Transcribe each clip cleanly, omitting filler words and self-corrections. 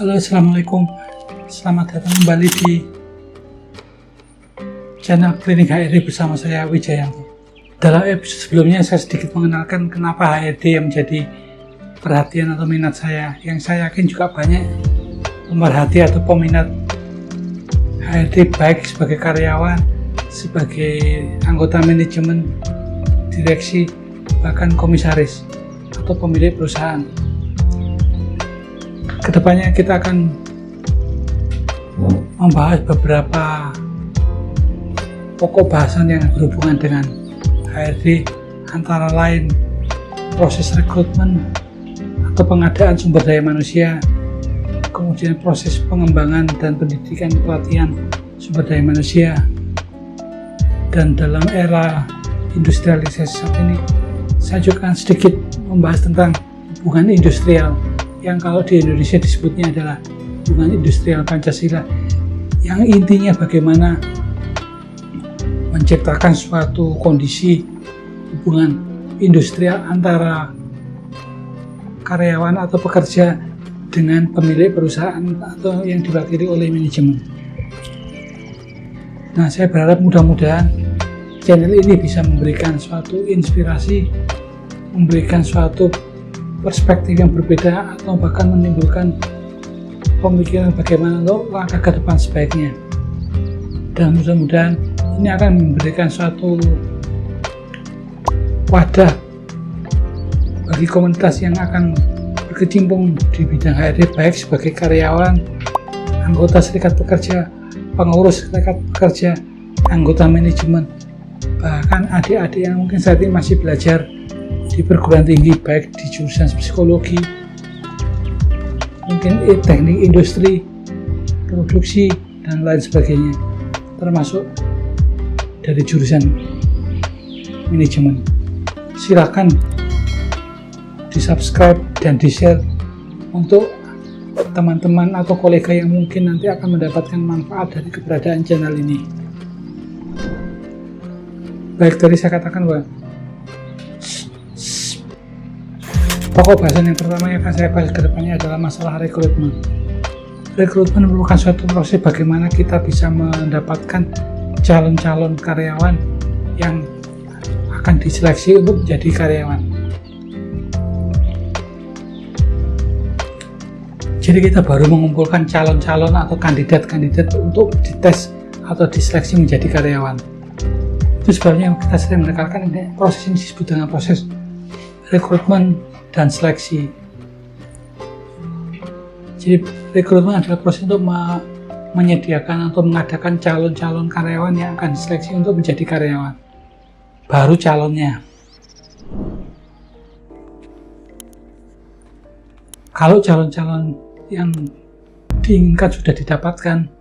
Halo, Assalamualaikum. Selamat datang kembali di channel Klinik HRD bersama saya, Wijayanto. Dalam episode sebelumnya saya sedikit mengenalkan kenapa HRD yang menjadi perhatian atau minat saya, yang saya yakin juga banyak pemerhati atau peminat HRD, baik sebagai karyawan, sebagai anggota manajemen, direksi, bahkan komisaris atau pemilik perusahaan. Kedepannya kita akan membahas beberapa pokok bahasan yang berhubungan dengan HRD, antara lain proses rekrutmen atau pengadaan sumber daya manusia, kemudian proses pengembangan dan pendidikan pelatihan sumber daya manusia, dan dalam era industrialisasi saat ini saya juga akan sedikit membahas tentang hubungan industrial yang kalau di Indonesia disebutnya adalah hubungan industrial Pancasila, yang intinya bagaimana menciptakan suatu kondisi hubungan industrial antara karyawan atau pekerja dengan pemilik perusahaan atau yang diwakili oleh manajemen. Nah, saya berharap mudah-mudahan channel ini bisa memberikan suatu inspirasi, memberikan suatu perspektif yang berbeda, atau bahkan menimbulkan pemikiran bagaimana untuk langkah ke depan sebaiknya. Dan mudah-mudahan ini akan memberikan suatu wadah bagi komunitas yang akan berkecimpung di bidang HRD, baik sebagai karyawan, anggota serikat pekerja, pengurus serikat pekerja, anggota manajemen, bahkan adik-adik yang mungkin saat ini masih belajar di perguruan tinggi, baik di jurusan psikologi, mungkin teknik industri, produksi, dan lain sebagainya, termasuk dari jurusan manajemen. Silakan di subscribe dan di share untuk teman-teman atau kolega yang mungkin nanti akan mendapatkan manfaat dari keberadaan channel ini. Baik, tadi saya katakan bahwa pokok bahasan yang pertama yang akan saya bahas ke depannya adalah masalah rekrutmen. Rekrutmen merupakan suatu proses bagaimana kita bisa mendapatkan calon-calon karyawan yang akan diseleksi untuk menjadi karyawan. Jadi kita baru mengumpulkan calon-calon atau kandidat-kandidat untuk dites atau diseleksi menjadi karyawan. Itu sebabnya kita sering menekankan proses ini disebut dengan proses rekrutmen dan seleksi. Jadi rekrutmen adalah proses untuk menyediakan atau mengadakan calon-calon karyawan yang akan diseleksi untuk menjadi karyawan. Baru calonnya. Kalau calon-calon yang diinginkan sudah didapatkan,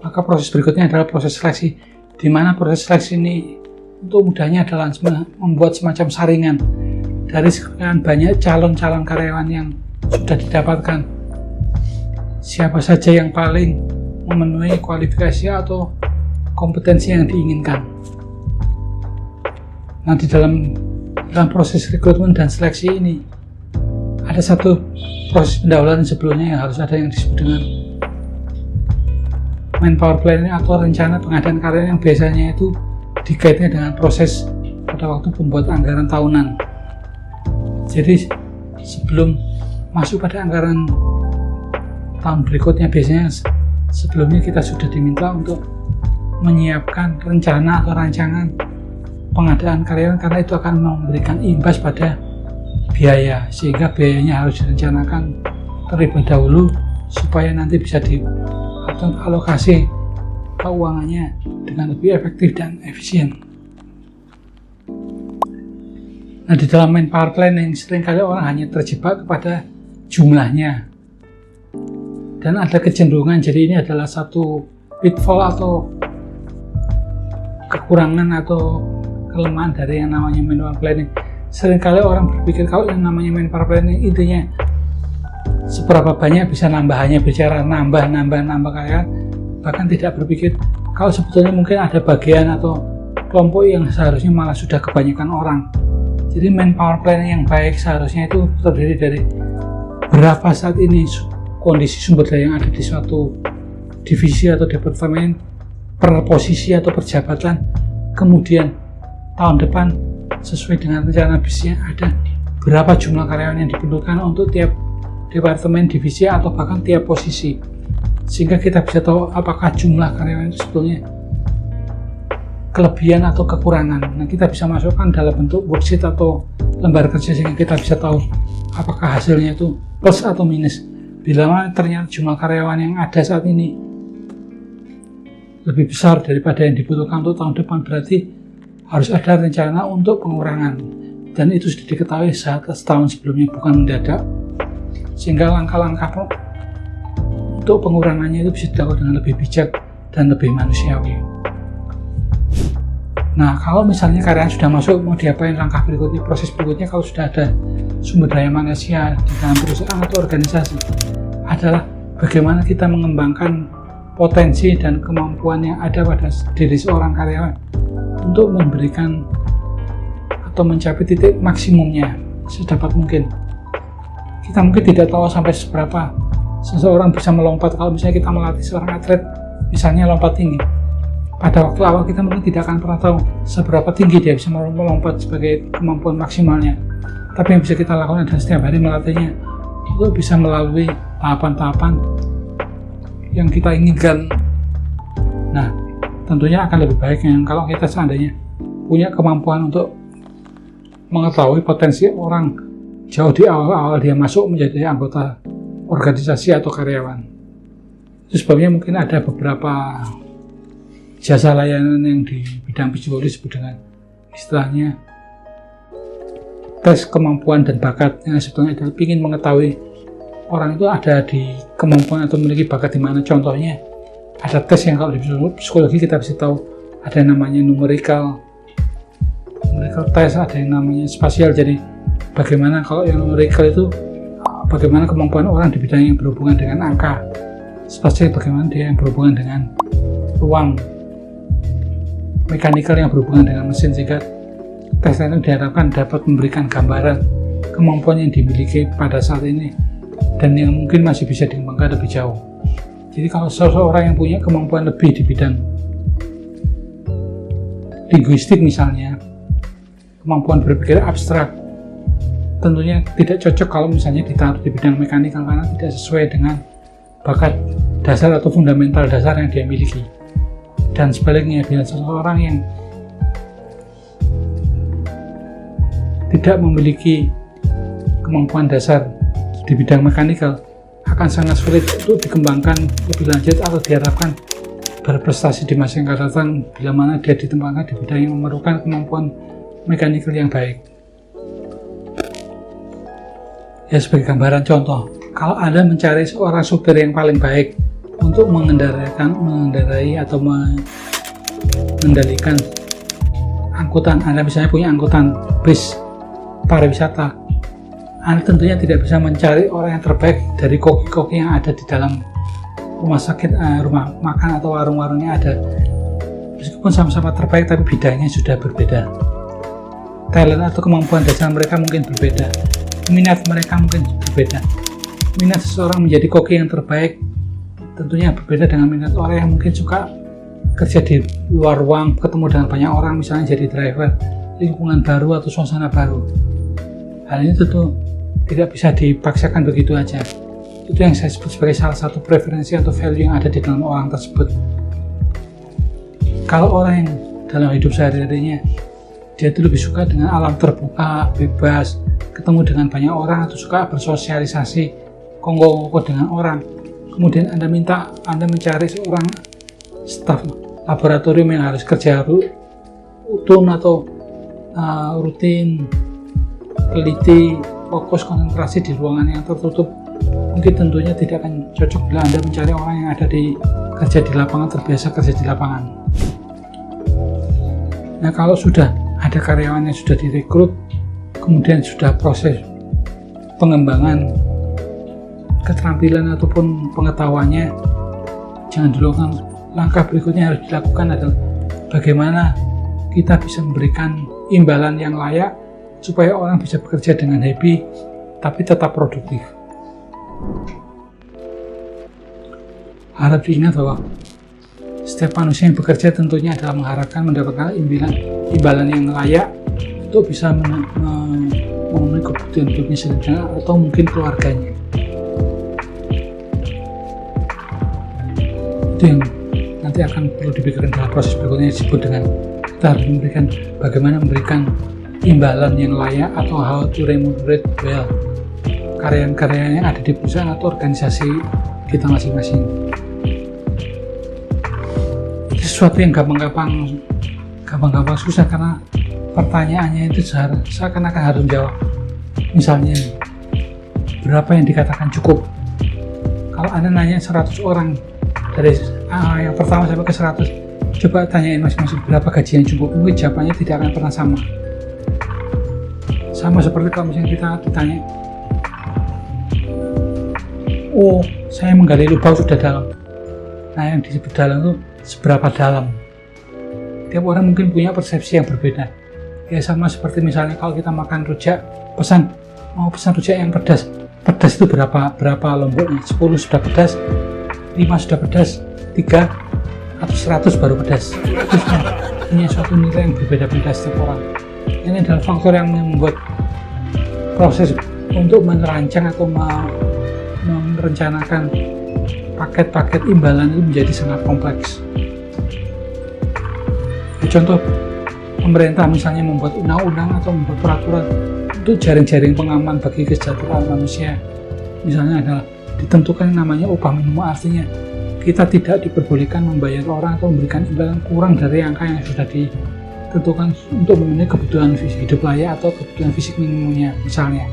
maka proses berikutnya adalah proses seleksi, di mana proses seleksi ini untuk mudahnya adalah membuat semacam saringan dari sekian banyak calon-calon karyawan yang sudah didapatkan. Siapa saja yang paling memenuhi kualifikasi atau kompetensi yang diinginkan. Nah, di dalam proses rekrutmen dan seleksi ini ada satu proses pendahuluan sebelumnya yang harus ada, yang disebut dengan manpower planning atau rencana pengadaan karyawan, yang biasanya itu dikaitnya dengan proses pada waktu pembuat anggaran tahunan. Jadi sebelum masuk pada anggaran tahun berikutnya, biasanya sebelumnya kita sudah diminta untuk menyiapkan rencana atau rancangan pengadaan karyawan, karena itu akan memberikan imbas pada biaya, sehingga biayanya harus direncanakan terlebih dahulu supaya nanti bisa diatur alokasi keuangannya dengan lebih efektif dan efisien. Nah, di dalam manpower planning seringkali orang hanya terjebak kepada jumlahnya, dan ada kecenderungan, jadi ini adalah satu pitfall atau kekurangan atau kelemahan dari yang namanya manpower planning. Seringkali orang berpikir kalau yang namanya manpower planning intinya seberapa banyak bisa nambah, hanya bicara nambah karyawan, bahkan tidak berpikir kalau sebetulnya mungkin ada bagian atau kelompok yang seharusnya malah sudah kebanyakan orang. Jadi manpower planning yang baik seharusnya itu terdiri dari berapa saat ini kondisi sumber daya yang ada di suatu divisi atau departemen, per posisi atau perjabatan, kemudian tahun depan sesuai dengan rencana bisnisnya ada berapa jumlah karyawan yang diperlukan untuk tiap departemen, divisi, atau bahkan tiap posisi, sehingga kita bisa tahu apakah jumlah karyawan itu sebetulnya kelebihan atau kekurangan. Nah, kita bisa masukkan dalam bentuk worksheet atau lembar kerja sehingga kita bisa tahu apakah hasilnya itu plus atau minus. Bila ternyata jumlah karyawan yang ada saat ini lebih besar daripada yang dibutuhkan untuk tahun depan, berarti harus ada rencana untuk pengurangan, dan itu sudah diketahui setahun sebelumnya, bukan mendadak, sehingga langkah-langkah untuk pengurangannya itu bisa dilakukan dengan lebih bijak dan lebih manusiawi. Nah, kalau misalnya karyawan sudah masuk, mau diapain langkah berikutnya, proses berikutnya kalau sudah ada sumber daya manusia di dalam perusahaan atau organisasi adalah bagaimana kita mengembangkan potensi dan kemampuan yang ada pada diri seorang karyawan untuk memberikan atau mencapai titik maksimumnya sedapat mungkin. Kita mungkin tidak tahu sampai seberapa seseorang bisa melompat. Kalau misalnya kita melatih seorang atlet, misalnya lompat tinggi, pada waktu awal kita mungkin tidak akan pernah tahu seberapa tinggi dia bisa melompat sebagai kemampuan maksimalnya. Tapi yang bisa kita lakukan adalah setiap hari melatihnya untuk bisa melalui tahapan-tahapan yang kita inginkan. Nah, tentunya akan lebih baik kalau kita seandainya punya kemampuan untuk mengetahui potensi orang jauh di awal-awal dia masuk menjadi anggota organisasi atau karyawan. Itu sebabnya mungkin ada beberapa jasa layanan yang di bidang psikologi disebut dengan istilahnya tes kemampuan dan bakat, yang sebetulnya adalah ingin mengetahui orang itu ada di kemampuan atau memiliki bakat di mana. Contohnya ada tes yang kalau di psikologi kita bisa tahu ada yang namanya numerical test, ada yang namanya spasial. Jadi bagaimana kalau yang numerical itu bagaimana kemampuan orang di bidang yang berhubungan dengan angka, spasial bagaimana dia yang berhubungan dengan ruang, mekanikal yang berhubungan dengan mesin, sehingga tes itu diharapkan dapat memberikan gambaran kemampuan yang dimiliki pada saat ini dan yang mungkin masih bisa dikembangkan lebih jauh. Jadi kalau seseorang yang punya kemampuan lebih di bidang linguistik misalnya, kemampuan berpikir abstrak, tentunya tidak cocok kalau misalnya ditaruh di bidang mekanikal karena tidak sesuai dengan bakat dasar atau fundamental dasar yang dia miliki. Dan sebaliknya, bila seseorang yang tidak memiliki kemampuan dasar di bidang mekanikal akan sangat sulit untuk dikembangkan lebih lanjut atau diharapkan berprestasi di masa yang akan datang bila mana dia ditempatkan di bidang yang memerlukan kemampuan mekanikal yang baik. Ya, sebagai gambaran contoh, kalau Anda mencari seorang supir yang paling baik untuk mengendarai atau mengendalikan angkutan, Anda misalnya punya angkutan bis pariwisata, Anda tentunya tidak bisa mencari orang yang terbaik dari koki-koki yang ada di dalam rumah sakit, rumah makan atau warung-warungnya ada. Meskipun sama-sama terbaik, tapi bidangnya sudah berbeda. Talent atau kemampuan dasar mereka mungkin berbeda. Minat mereka mungkin berbeda. Minat seseorang menjadi koki yang terbaik tentunya berbeda dengan minat orang yang mungkin suka kerja di luar ruang, ketemu dengan banyak orang, misalnya jadi driver, lingkungan baru atau suasana baru. Hal ini tentu tidak bisa dipaksakan begitu aja. Itu yang saya sebut sebagai salah satu preferensi atau value yang ada di dalam orang tersebut. Kalau orang yang dalam hidup sehari-harinya dia itu lebih suka dengan alam terbuka, bebas, ketemu dengan banyak orang, atau suka bersosialisasi, kongko-kongko dengan orang, kemudian Anda mencari seorang staf laboratorium yang harus kerja rutin atau rutin, teliti, fokus, konsentrasi di ruangan yang tertutup, mungkin tentunya tidak akan cocok bila Anda mencari orang yang ada di kerja di lapangan, terbiasa kerja di lapangan. Nah, kalau sudah ada karyawan yang sudah direkrut, kemudian sudah proses pengembangan keterampilan ataupun pengetahuannya, jangan dilakukan. Langkah berikutnya harus dilakukan adalah bagaimana kita bisa memberikan imbalan yang layak supaya orang bisa bekerja dengan happy tapi tetap produktif. harap diingat bahwa setiap manusia yang bekerja tentunya adalah mengharapkan mendapatkan imbalan yang layak untuk bisa memenuhi kebutuhan hidupnya sendiri atau mungkin keluarganya. Itu yang nanti akan perlu dipikirkan dalam proses berikutnya, disebut dengan kita harus bagaimana memberikan imbalan yang layak atau how to remunerate well karyawan-karyawan yang ada di perusahaan atau organisasi kita masing-masing. Itu sesuatu yang gampang-gampang susah, karena pertanyaannya itu seakan-akan harus menjawab. Misalnya, berapa yang dikatakan cukup? Kalau Anda nanya 100 orang, dari yang pertama sampai ke 100, coba tanyain masing-masing berapa gaji yang cukup. Mungkin jawabannya tidak akan pernah sama. Sama seperti kalau misalnya kita ditanya, oh saya menggali lubang sudah dalam. Nah, yang disebut dalam itu seberapa dalam. Tiap orang mungkin punya persepsi yang berbeda. Ya sama seperti misalnya kalau kita makan rujak, mau pesan rujak yang pedas. Pedas itu berapa lomboknya? 10 sudah pedas, 5 sudah pedas, 3 atau 100 baru pedas. Itu punya suatu nilai yang berbeda-beda setiap orang. Ini adalah faktor yang membuat proses untuk merancang atau merencanakan paket-paket imbalan itu menjadi sangat kompleks. Contoh, pemerintah misalnya membuat undang-undang atau membuat peraturan untuk jaring-jaring pengaman bagi kesejahteraan manusia. Misalnya adalah ditentukan namanya upah minimum, artinya kita tidak diperbolehkan membayar orang atau memberikan imbalan kurang dari angka yang sudah ditentukan untuk memenuhi kebutuhan hidup layak atau kebutuhan fisik minimumnya misalnya.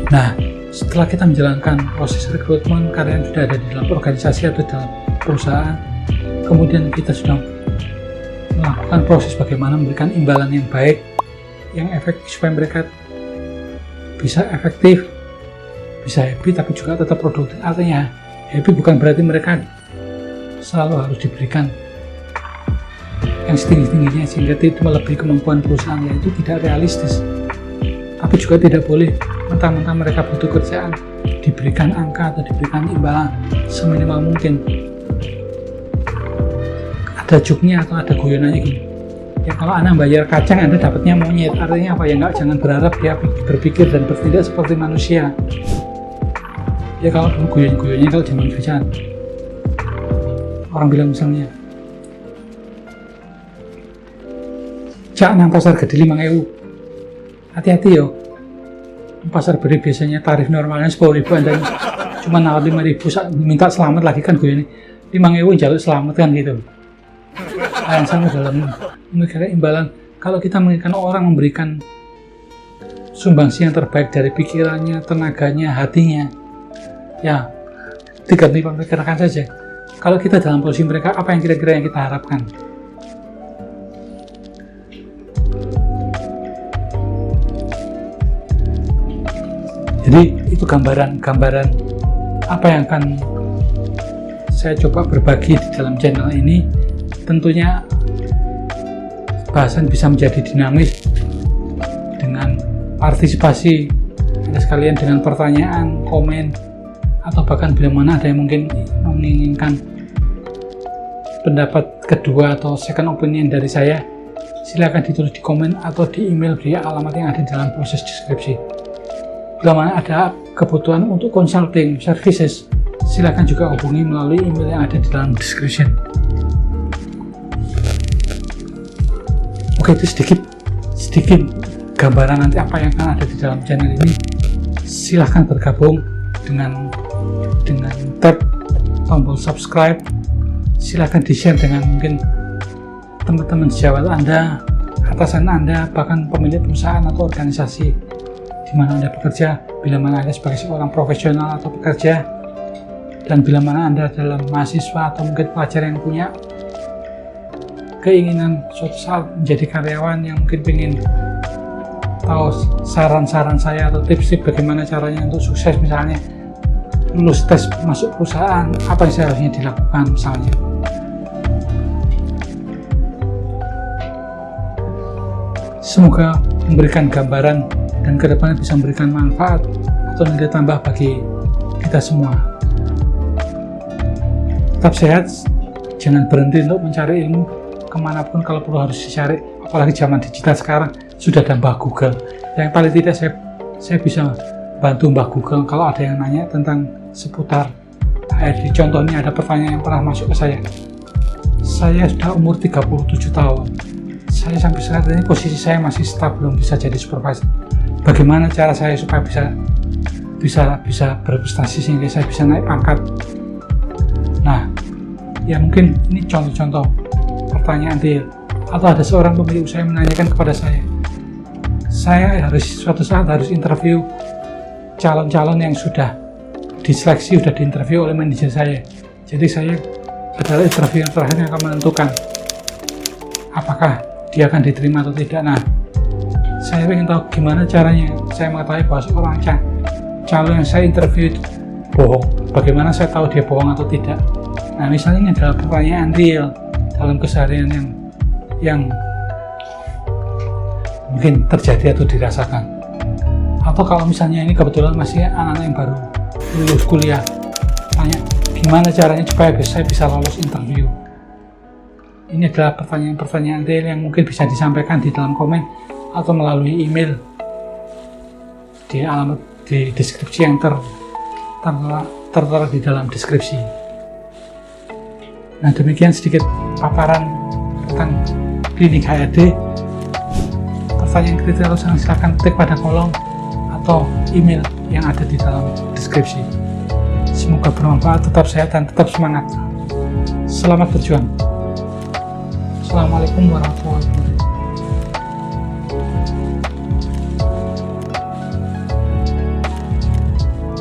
Nah, setelah kita menjalankan proses rekrutmen karyawan sudah ada di dalam organisasi atau dalam perusahaan, kemudian kita sudah melakukan proses bagaimana memberikan imbalan yang baik, yang efektif supaya mereka bisa efektif, bisa happy tapi juga tetap produktif. Artinya happy bukan berarti mereka selalu harus diberikan yang setinggi-tingginya sehingga itu melebihi kemampuan perusahaan, yaitu tidak realistis. Tapi juga tidak boleh mentang-mentang mereka butuh kerjaan diberikan angka atau diberikan imbalan seminimal mungkin. Ada joknya atau ada guyonannya gini, ya kalau Anda bayar kacang Anda dapatnya monyet. Artinya apa? Ya enggak, jangan berharap dia berpikir dan bertindak seperti manusia. Ya kalau dulu guyon-guyonnya kalau zaman kerjaan, orang bilang misalnya, cak nang pasar gede 5.000, hati-hati yo, pasar beri biasanya tarif normalnya 10.000, Anda cuma nawar 5.000 minta selamat lagi, kan guyonnya 5.000 jaluk selamat kan gitu. Yang sama dalam memberikan imbalan, kalau kita menginginkan orang memberikan sumbangsi yang terbaik dari pikirannya, tenaganya, hatinya, ya tinggal memikirkan saja. Kalau kita dalam posisi mereka, apa yang kira-kira yang kita harapkan? Jadi itu gambaran apa yang akan saya coba berbagi di dalam channel ini. Tentunya bahasan bisa menjadi dinamis dengan partisipasi Anda sekalian, dengan pertanyaan, komen, atau bahkan bila mana ada yang mungkin menginginkan pendapat kedua atau second opinion dari saya, silakan ditulis di komen atau di email di alamat yang ada di dalam proses deskripsi. Bila mana ada kebutuhan untuk consulting services, silakan juga hubungi melalui email yang ada di dalam description. Oke, itu sedikit gambaran nanti apa yang akan ada di dalam channel ini. Silahkan bergabung dengan tap tombol subscribe. Silahkan di-share dengan mungkin teman-teman sejawat Anda, atasan Anda, bahkan pemilik perusahaan atau organisasi di mana Anda bekerja, bila mana Anda sebagai seorang profesional atau pekerja, dan bila mana Anda adalah mahasiswa atau mungkin pelajar yang punya keinginan suatu saat menjadi karyawan yang mungkin ingin tahu saran-saran saya atau tips-tips bagaimana caranya untuk sukses, misalnya lulus tes masuk perusahaan, apa yang seharusnya dilakukan misalnya. Semoga memberikan gambaran dan kedepannya bisa memberikan manfaat atau nilai tambah bagi kita semua. Tetap sehat, jangan berhenti untuk mencari ilmu kemanapun kalau perlu harus dicari, apalagi zaman digital sekarang sudah ada Mbah Google. Yang paling tidak saya bisa bantu Mbah Google kalau ada yang nanya tentang seputar HRD. Contohnya ada pertanyaan yang pernah masuk ke saya sudah umur 37 tahun, saya sampai saat ini posisi saya masih staff, belum bisa jadi supervisor. Bagaimana cara saya supaya bisa berprestasi sehingga saya bisa naik pangkat? Nah, ya mungkin ini contoh-contoh pertanyaan deal. Atau ada seorang pemilik usaha menanyakan kepada saya harus suatu saat harus interview calon-calon yang sudah diseleksi, sudah diinterview oleh manajer saya. Jadi saya adalah interview yang terakhir yang akan menentukan apakah dia akan diterima atau tidak. Nah, saya ingin tahu gimana caranya saya mengetahui bahwa seorang calon yang saya interview itu bohong. Bagaimana saya tahu dia bohong atau tidak? Nah, misalnya ini adalah pertanyaan real dalam keseharian yang mungkin terjadi atau dirasakan. Atau kalau misalnya ini kebetulan masih anak-anak yang baru lulus kuliah, tanya gimana caranya supaya saya bisa lolos interview. Ini adalah pertanyaan-pertanyaan real yang mungkin bisa disampaikan di dalam komen atau melalui email di alamat di deskripsi yang tertera di dalam deskripsi. Nah, demikian sedikit paparan tentang klinik HRD. Pertanyaan kritis silakan ketik pada kolom atau email yang ada di dalam deskripsi. Semoga bermanfaat, tetap sehat dan tetap semangat. Selamat berjuang. Assalamualaikum warahmatullahi wabarakatuh.